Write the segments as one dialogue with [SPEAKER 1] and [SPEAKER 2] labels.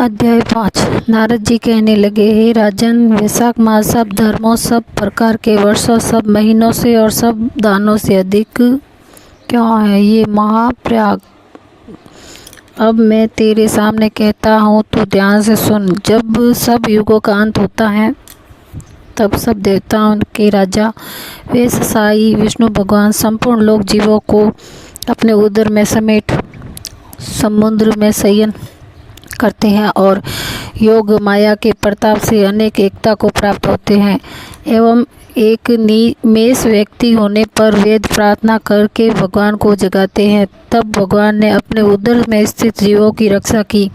[SPEAKER 1] अध्याय 5। नारद जी कहने लगे, हे राजन, वैशाख मास सब धर्मों, सब प्रकार के वर्षों, सब महीनों से और सब दानों से अधिक क्यों है? ये महाप्रयाग अब मैं तेरे सामने कहता हूँ, तो ध्यान से सुन। जब सब युगों का अंत होता है तब सब देवताओं के राजा शेषशायी विष्णु भगवान संपूर्ण लोक जीवों को अपने उदर में समेट समुद्र में शयन करते हैं और योग माया के प्रताप से अनेक एकता को प्राप्त होते हैं एवं एक निमेष व्यक्ति होने पर वेद प्रार्थना करके भगवान को जगाते हैं। तब भगवान ने अपने उदर में स्थित जीवों की रक्षा की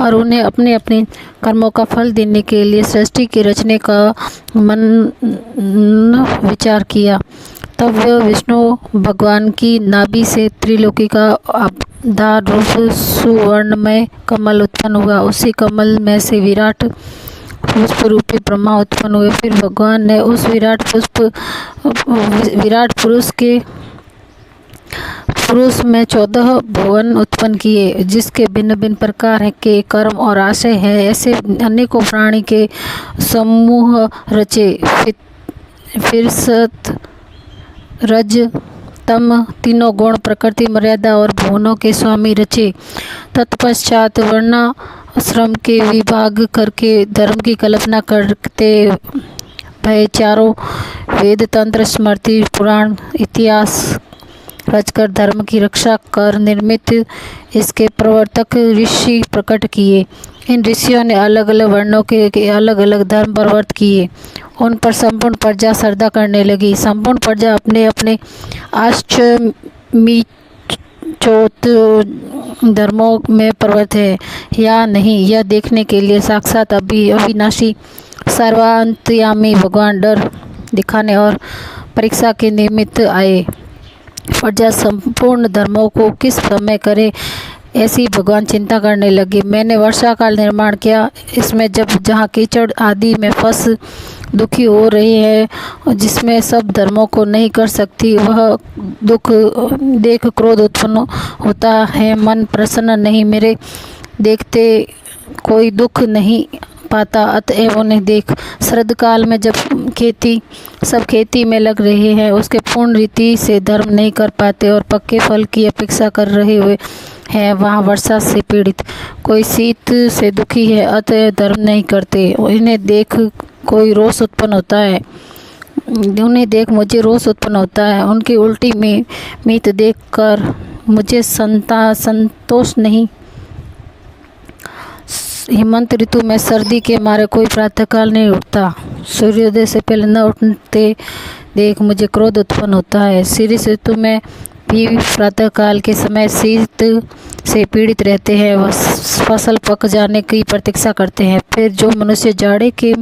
[SPEAKER 1] और उन्हें अपने अपने कर्मों का फल देने के लिए सृष्टि के रचने का मन विचार किया। तब वह विष्णु भगवान की नाभि से त्रिलोकी का आधार रूप सुवर्णमय कमल उत्पन्न हुआ। उसी कमल में से विराट पुष्प रूपी ब्रह्मा उत्पन्न हुए। फिर भगवान ने उस विराट पुरुष में 14 भुवन उत्पन्न किए, जिसके भिन्न भिन्न प्रकार के कर्म और आशय हैं। ऐसे अनेकों प्राणी के समूह रचे। फिर सत रज तम तीनों गुण प्रकृति मर्यादा और भुवनों के स्वामी रचे। तत्पश्चात वर्णाश्रम के विभाग करके धर्म की कल्पना करते भय चारों वेद तंत्र स्मृति पुराण इतिहास रचकर धर्म की रक्षा कर निर्मित इसके प्रवर्तक ऋषि प्रकट किए। इन ऋषियों ने अलग अलग वर्णों के अलग अलग धर्म प्रवर्त किए। उन पर संपूर्ण प्रजा श्रद्धा करने लगी। संपूर्ण प्रजा अपने अपने अष्टमी चौथ धर्मों में प्रवृत्त है या नहीं, यह देखने के लिए साक्षात अविनाशी सर्वांतर्यामी भगवान डर दिखाने और परीक्षा के निमित्त आए। प्रजा संपूर्ण धर्मों को किस समय करे, ऐसी भगवान चिंता करने लगे। मैंने वर्षा काल निर्माण किया। इसमें जहाँ कीचड़ आदि में फंस दुखी हो रही है, जिसमें सब धर्मों को नहीं कर सकती, वह दुख देख क्रोध उत्पन्न होता है। मन प्रसन्न नहीं, मेरे देखते कोई दुख नहीं पाता, अतएव उन्हें देख। शरद काल में जब सब खेती में लग रहे हैं, उसके पूर्ण रीति से धर्म नहीं कर पाते और पक्के फल की अपेक्षा कर रहे हुए हैं, वहाँ वर्षा से पीड़ित कोई शीत से दुखी है, अतः धर्म नहीं करते। इन्हें देख कोई रोष उत्पन्न होता है, उन्हें देख मुझे रोष उत्पन्न होता है। उनकी उल्टी मीत देख कर मुझे संतोष नहीं। हेमंत ऋतु में सर्दी के मारे कोई प्रातःकाल नहीं उठता। सूर्योदय से पहले न उठते देख मुझे क्रोध उत्पन्न होता है। शीत ऋतु में भी प्रातःकाल के समय शीत से पीड़ित रहते हैं, वह फसल पक जाने की प्रतीक्षा करते हैं। फिर जो मनुष्य जाड़े के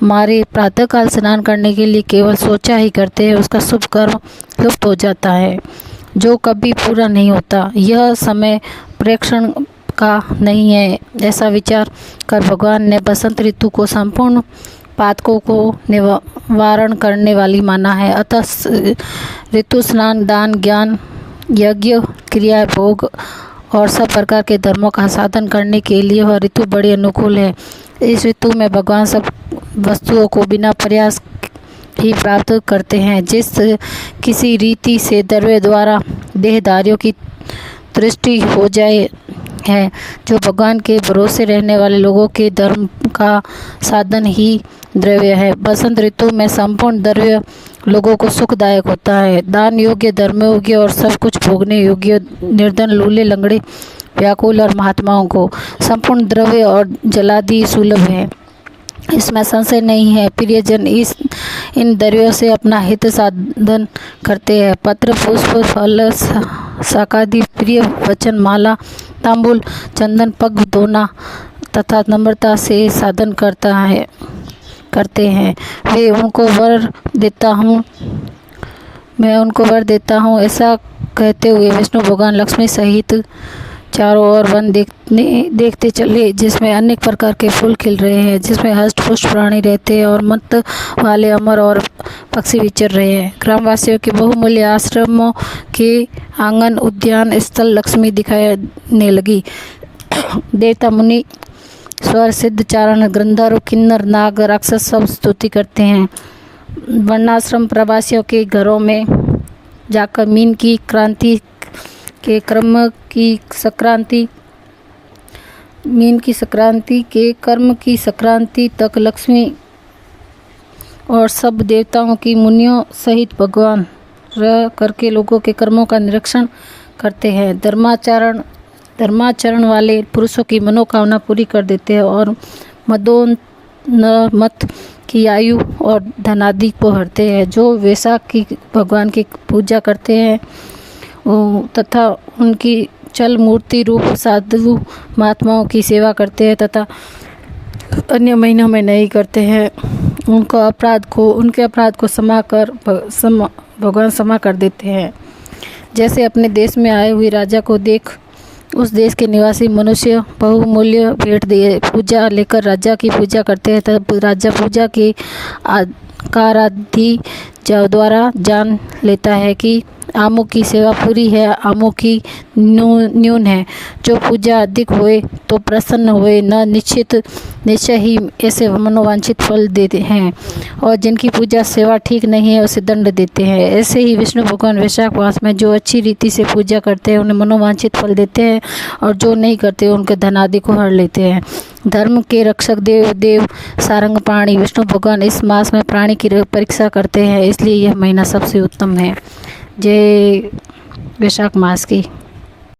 [SPEAKER 1] मारे प्रातःकाल स्नान करने के लिए केवल सोचा ही करते हैं, उसका शुभ कर्म लुप्त हो जाता है, जो कभी पूरा नहीं होता। यह समय प्रेक्षण का नहीं है। ऐसा विचार कर भगवान ने बसंत ऋतु को संपूर्ण पातकों को निवारण करने वाली माना है। अतः ऋतु स्नान दान ज्ञान यज्ञ क्रिया भोग और सब प्रकार के धर्मों का साधन करने के लिए वह ऋतु बड़ी अनुकूल है। इस ऋतु में भगवान सब वस्तुओं को बिना प्रयास ही प्राप्त करते हैं। जिस किसी रीति से द्रव्य द्वारा देहधारियों की दृष्टि हो जाए है, जो भगवान के भरोसे रहने वाले लोगों के धर्म का साधन ही द्रव्य है। बसंत ऋतु में संपूर्ण द्रव्य लोगों को सुखदायक होता है। दान योग्य धर्म योग्य और सब कुछ भोगने योग्य निर्धन लूले लंगड़े व्याकुल और महात्माओं को संपूर्ण द्रव्य और जलादि सुलभ है, इसमें संशय नहीं है। प्रियजन इन द्रव्यों से अपना हित साधन करते हैं। पत्र पुष्प फल शाकादि प्रिय वचन माला तांबूल चंदन पग धोना तथा नम्रता से साधन करते हैं। मैं उनको वर देता हूँ। ऐसा कहते हुए विष्णु भगवान लक्ष्मी सहित चारों ओर वन देखते चले, जिसमें अनेक प्रकार के फूल खिल रहे हैं, जिसमें हष्ट पुष्ट प्राणी रहते हैं और मत वाले अमर और पक्षी विचर रहे हैं। ग्रामवासियों के बहुमूल्य आश्रमों के आंगन उद्यान स्थल लक्ष्मी दिखाने लगी। देवता मुनि स्वर सिद्ध चारण गंधर्व किन्नर नाग राक्षस सब स्तुति करते हैं। वर्णाश्रम प्रवासियों के घरों में जाकर मीन की क्रांति के कर्म की संक्रांति तक लक्ष्मी और सब देवताओं की मुनियों सहित भगवान रह करके लोगों के कर्मों का निरीक्षण करते हैं। धर्माचरण वाले पुरुषों की मनोकामना पूरी कर देते हैं और मदोन्मत्त की आयु और धनादि को हरते हैं। जो वैशाख की भगवान की पूजा करते हैं तथा उनकी चल मूर्ति रूप साधु महात्माओं की सेवा करते हैं तथा अन्य महीनों में नहीं करते हैं, उनके अपराध को भगवान क्षमा कर देते हैं। जैसे अपने देश में आए हुए राजा को देख उस देश के निवासी मनुष्य बहुमूल्य भेंट दिए पूजा लेकर राजा की पूजा करते हैं, तब राजा पूजा की आराध्य द्वारा जान लेता है कि आमों की सेवा पूरी है, आमों की न्यून है। जो पूजा अधिक हुए तो प्रसन्न हुए, न निश्चय ही ऐसे मनोवांछित फल देते हैं, और जिनकी पूजा सेवा ठीक नहीं है उसे दंड देते हैं। ऐसे ही विष्णु भगवान वैशाख मास में जो अच्छी रीति से पूजा करते हैं उन्हें मनोवांछित फल देते हैं, और जो नहीं करते उनके धन आदि को हर लेते हैं। धर्म के रक्षक देव सारंग प्राणी विष्णु भगवान इस मास में प्राणी की परीक्षा करते हैं, इसलिए यह महीना सबसे उत्तम है। जय वैशाख मास की।